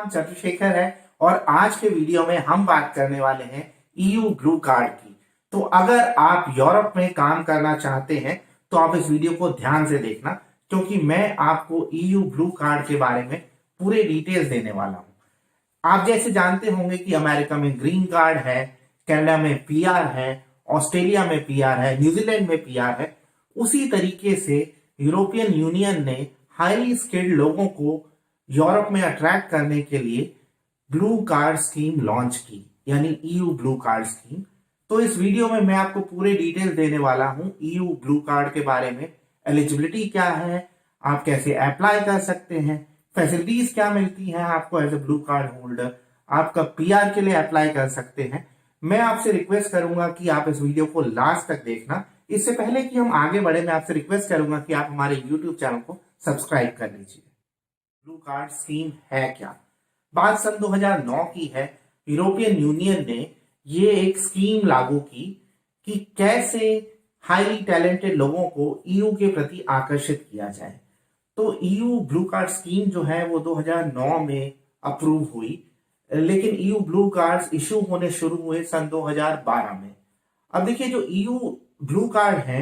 नाम चंद्रशेखर है और आज के वीडियो में हम बात करने वाले हैं ईयू ब्लू कार्ड की। तो अगर आप यूरोप में काम करना चाहते हैं तो आप इस वीडियो को ध्यान से देखना, क्योंकि मैं आपको ईयू ब्लू कार्ड के बारे में पूरे डिटेल्स देने वाला हूं। आप जैसे जानते होंगे कि अमेरिका में ग्रीन कार्ड है, कनाडा में पीआर है, ऑस्ट्रेलिया में पीआर है, न्यूजीलैंड में पीआर है। उसी तरीके से यूरोपियन यूनियन ने हाईली स्किल्ड लोगों को यूरोप में अट्रैक्ट करने के लिए ब्लू कार्ड स्कीम लॉन्च की, यानी ईयू ब्लू कार्ड स्कीम। तो इस वीडियो में मैं आपको पूरे डिटेल देने वाला हूं ईयू ब्लू कार्ड के बारे में। एलिजिबिलिटी क्या है, आप कैसे अप्लाई कर सकते हैं, फैसिलिटीज क्या मिलती हैं आपको as a blue card holder, आप कब पीआर के लिए अप्लाई कर सकते हैं। मैं आपसे रिक्वेस्ट करूंगा कि आप इस वीडियो को लास्ट तक देखना। इससे पहले कि हम आगे बढ़े, मैं आपसे रिक्वेस्ट करूंगा कि आप हमारे यूट्यूब चैनल को सब्सक्राइब कर लीजिए। ब्लू कार्ड स्कीम है क्या? बात सन 2009 की है। यूरोपियन यूनियन ने ये एक स्कीम लागू की कि कैसे हाईली टैलेंटेड लोगों को ईयू के प्रति आकर्षित किया जाए। तो ईयू ब्लू कार्ड स्कीम जो है वो 2009 में अप्रूव हुई, लेकिन ईयू ब्लू कार्ड्स इशू होने शुरू हुए सन 2012 में। अब देखिए, जो ईयू ब्लू कार्ड है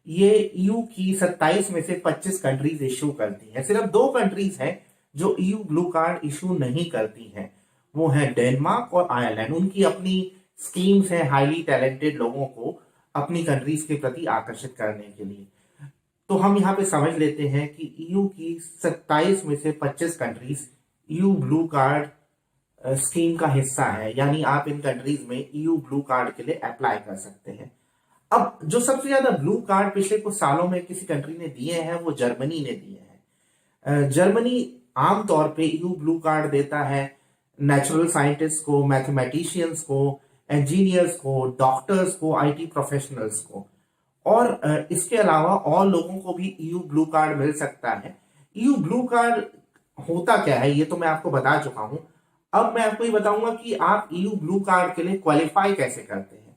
ये ईयू की 27 में से 25 कंट्रीज इशू करती हैं। सिर्फ 2 कंट्रीज हैं जो ईयू ब्लू कार्ड इशू नहीं करती हैं, वो है डेनमार्क और आयरलैंड। उनकी अपनी स्कीम्स हैं हाईली टैलेंटेड लोगों को अपनी कंट्रीज के प्रति आकर्षित करने के लिए। तो हम यहाँ पे समझ लेते हैं कि ईयू की 27 में से 25 countries EU blue card scheme का हिस्सा है, यानी आप इन कंट्रीज में ईयू ब्लू कार्ड के लिए अप्लाई कर सकते हैं। अब जो सबसे ज्यादा ब्लू कार्ड पिछले कुछ सालों में किसी कंट्री ने दिए हैं वो जर्मनी ने दिए हैं। जर्मनी आमतौर पे ईयू ब्लू कार्ड देता है नेचुरल साइंटिस्ट को, मैथमेटिशियंस को, इंजीनियर्स को, डॉक्टर्स को, आईटी प्रोफेशनल्स को, और इसके अलावा और लोगों को भी ईयू ब्लू कार्ड मिल सकता है। ईयू ब्लू कार्ड होता क्या है ये तो मैं आपको बता चुका हूं। अब मैं आपको ये बताऊंगा कि आप ईयू ब्लू कार्ड के लिए क्वालिफाई कैसे करते हैं।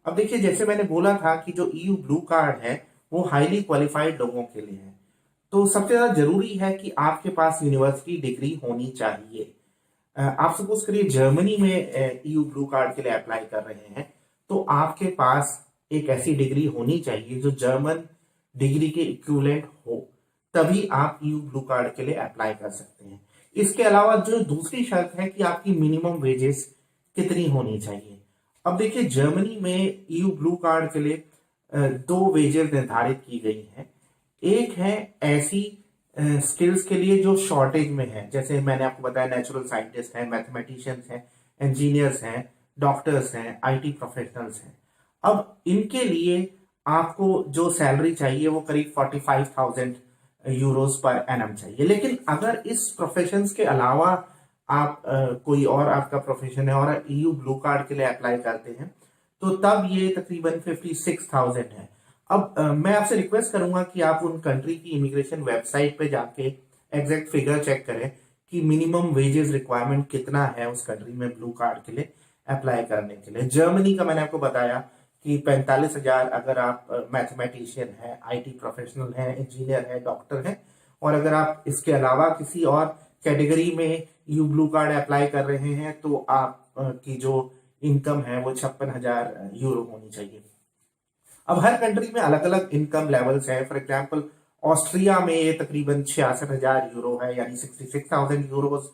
अब देखिए, जैसे मैंने बोला था कि जो ईयू ब्लू कार्ड है वो हाईली क्वालिफाइड लोगों के लिए है। तो सबसे ज्यादा जरूरी है कि आपके पास यूनिवर्सिटी डिग्री होनी चाहिए। आप सपोज करिए जर्मनी में ईयू ब्लू कार्ड के लिए अप्लाई कर रहे हैं, तो आपके पास एक ऐसी डिग्री होनी चाहिए जो जर्मन डिग्री के इक्विवेलेंट हो, तभी आप ईयू ब्लू कार्ड के लिए अप्लाई कर सकते हैं। इसके अलावा जो दूसरी शर्त है कि आपकी मिनिमम वेजेस कितनी होनी चाहिए। अब देखिए, जर्मनी में ईयू ब्लू कार्ड के लिए 2 वेजेस निर्धारित की गई हैं। एक है ऐसी स्किल्स के लिए जो शॉर्टेज में है, जैसे मैंने आपको बताया नेचुरल साइंटिस्ट हैं, मैथमेटिशियंस हैं, इंजीनियर्स हैं, डॉक्टर्स हैं, आईटी प्रोफेशनल्स हैं। अब इनके लिए आपको जो सैलरी चाहिए वो करीब 45,000 यूरोस पर एनम चाहिए। लेकिन अगर इस प्रोफेशन के अलावा आप कोई और आपका प्रोफेशन है और ईयू ब्लू कार्ड के लिए अप्लाई करते हैं तो तब ये तकरीबन 56,000 है। अब मैं आपसे रिक्वेस्ट करूंगा कि आप उन कंट्री की इमिग्रेशन वेबसाइट पे जाके एग्जैक्ट फिगर चेक करें कि मिनिमम वेजेस रिक्वायरमेंट कितना है उस कंट्री में ब्लू कार्ड के लिए अप्लाई करने के लिए। जर्मनी का मैंने आपको बताया कि 45,000 अगर आप मैथमेटिशियन है, आईटी प्रोफेशनल है, इंजीनियर है, डॉक्टर है, और अगर आप इसके अलावा किसी और कैटेगरी में यू ब्लू कार्ड अप्लाई कर रहे हैं तो आप की जो इनकम है वो 56,000 यूरो होनी चाहिए। अब हर कंट्री में अलग अलग इनकम लेवल्स है। फॉर एग्जांपल ऑस्ट्रिया में ये तकरीबन 66,000 यूरो है, यानी 66,000 यूरोज।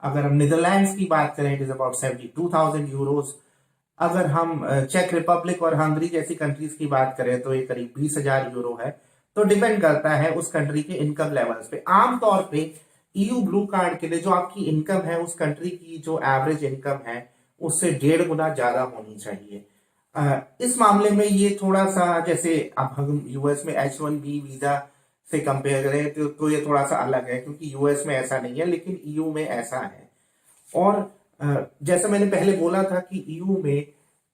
अगर हम नीदरलैंड्स की बात करें, इट इज अबाउट 72,000 यूरोज। अगर हम चेक रिपब्लिक और हंगरी जैसी कंट्रीज की बात करें तो ये करीब 20,000 यूरो है। तो डिपेंड करता है उस कंट्री के इनकम लेवल्स पे। आमतौर पे ईयू ब्लू कार्ड के लिए जो आपकी इनकम है उस कंट्री की जो एवरेज इनकम है उससे 1.5 गुना ज्यादा होनी चाहिए। इस मामले में ये थोड़ा सा, जैसे अब हम यूएस में H1B वीजा से कंपेयर करें तो ये थोड़ा सा अलग है, क्योंकि यूएस में ऐसा नहीं है लेकिन ईयू में ऐसा है। और जैसा मैंने पहले बोला था कि ईयू में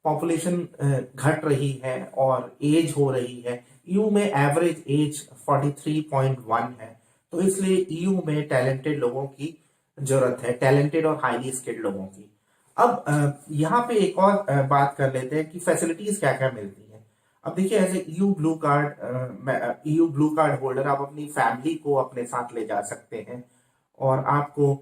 पॉपुलेशन घट रही है और एज हो रही है। ईयू में एवरेज एज 43.1 है, तो इसलिए ईयू में टैलेंटेड लोगों की जरूरत है, टैलेंटेड और हाईली स्किल्ड लोगों की। अब यहाँ पे एक और बात कर लेते हैं कि फैसिलिटीज क्या क्या मिलती हैं। अब देखिए, as a EU blue card holder आप अपनी फैमिली को अपने साथ ले जा सकते हैं और आपको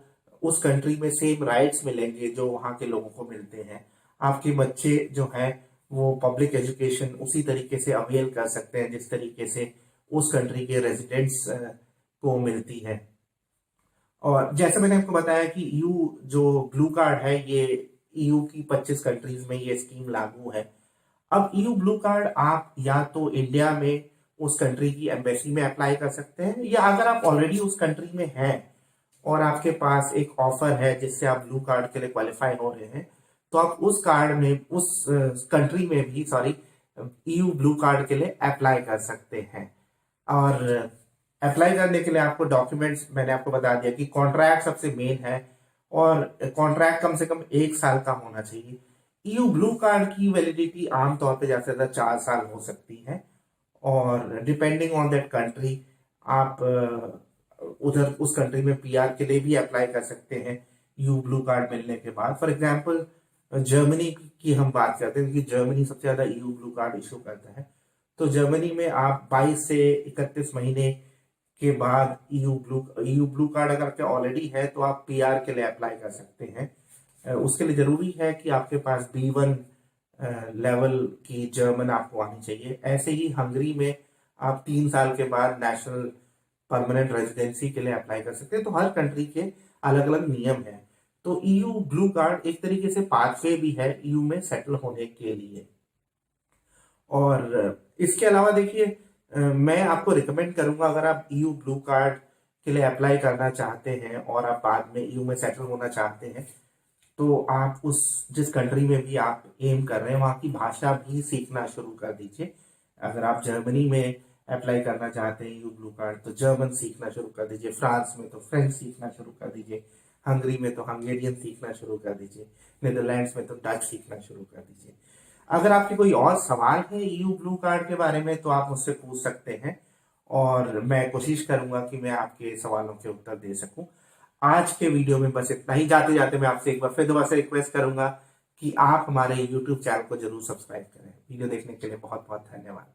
उस कंट्री में सेम राइट्स मिलेंगे जो वहाँ के लोगों को मिलते हैं। आपके बच्चे जो हैं वो पब्लिक एजुकेशन उसी तरीके से अवेल कर सकते हैं जिस तरीके से उस कंट्री के रेजिडेंट्स को मिलती है। और जैसे मैंने आपको बताया कि ईयू जो ब्लू कार्ड है ये ईयू की 25 कंट्रीज में ये स्कीम लागू है। अब ईयू ब्लू कार्ड आप या तो इंडिया में उस कंट्री की एम्बेसी में अप्लाई कर सकते हैं, या अगर आप ऑलरेडी उस कंट्री में हैं और आपके पास एक ऑफर है जिससे आप ब्लू कार्ड के लिए क्वालिफाई हो रहे हैं, तो आप उस कार्ड में उस कंट्री में भी ईयू ब्लू कार्ड के लिए अप्लाई कर सकते हैं। और अप्लाई करने के लिए आपको डॉक्यूमेंट्स मैंने आपको बता दिया कि कॉन्ट्रैक्ट सबसे मेन है, और कॉन्ट्रैक्ट कम से कम 1 साल का होना चाहिए। ईयू ब्लू कार्ड की वैलिडिटी आमतौर पे ज्यादा से ज्यादा 4 साल हो सकती है, और डिपेंडिंग ऑन दैट कंट्री आप उधर उस कंट्री में पीआर के लिए भी अप्लाई कर सकते हैं यू ब्लू कार्ड मिलने के बाद। फॉर एग्जांपल जर्मनी की हम बात करते हैं कि जर्मनी सबसे ज्यादा ईयू ब्लू कार्ड इशू करता है, तो जर्मनी में आप 22 से 31 महीने के बाद ईयू ब्लू कार्ड अगर आपके ऑलरेडी है तो आप पीआर के लिए अप्लाई कर सकते हैं। उसके लिए जरूरी है कि आपके पास B1 लेवल की जर्मन आपको आनी चाहिए। ऐसे ही हंगरी में आप 3 साल के बाद नेशनल परमानेंट रेजिडेंसी के लिए अप्लाई कर सकते हैं। तो हर कंट्री के अलग अलग नियम हैं। तो ईयू ब्लू कार्ड एक तरीके से पाथवे भी है ईयू में सेटल होने के लिए। और इसके अलावा देखिए, मैं आपको रिकमेंड करूंगा अगर आप ईयू ब्लू कार्ड के लिए अप्लाई करना चाहते हैं और आप बाद में ईयू में सेटल होना चाहते हैं, तो आप उस जिस कंट्री में भी आप एम कर रहे हैं वहाँ की भाषा भी सीखना शुरू कर दीजिए। अगर आप जर्मनी में अप्लाई करना चाहते हैं ईयू ब्लू कार्ड तो जर्मन सीखना शुरू कर दीजिए, फ्रांस में तो फ्रेंच सीखना शुरू कर दीजिए, हंगरी में तो हंगेरियन सीखना शुरू कर दीजिए, नीदरलैंड्स में तो डच सीखना शुरू कर दीजिए। अगर आपके कोई और सवाल है ईयू ब्लू कार्ड के बारे में तो आप मुझसे पूछ सकते हैं, और मैं कोशिश करूंगा कि मैं आपके सवालों के उत्तर दे सकूं। आज के वीडियो में बस इतना ही। जाते जाते मैं आपसे एक बार फिर दोबारा से रिक्वेस्ट करूंगा कि आप हमारे यूट्यूब चैनल को जरूर सब्सक्राइब करें। वीडियो देखने के लिए बहुत बहुत धन्यवाद।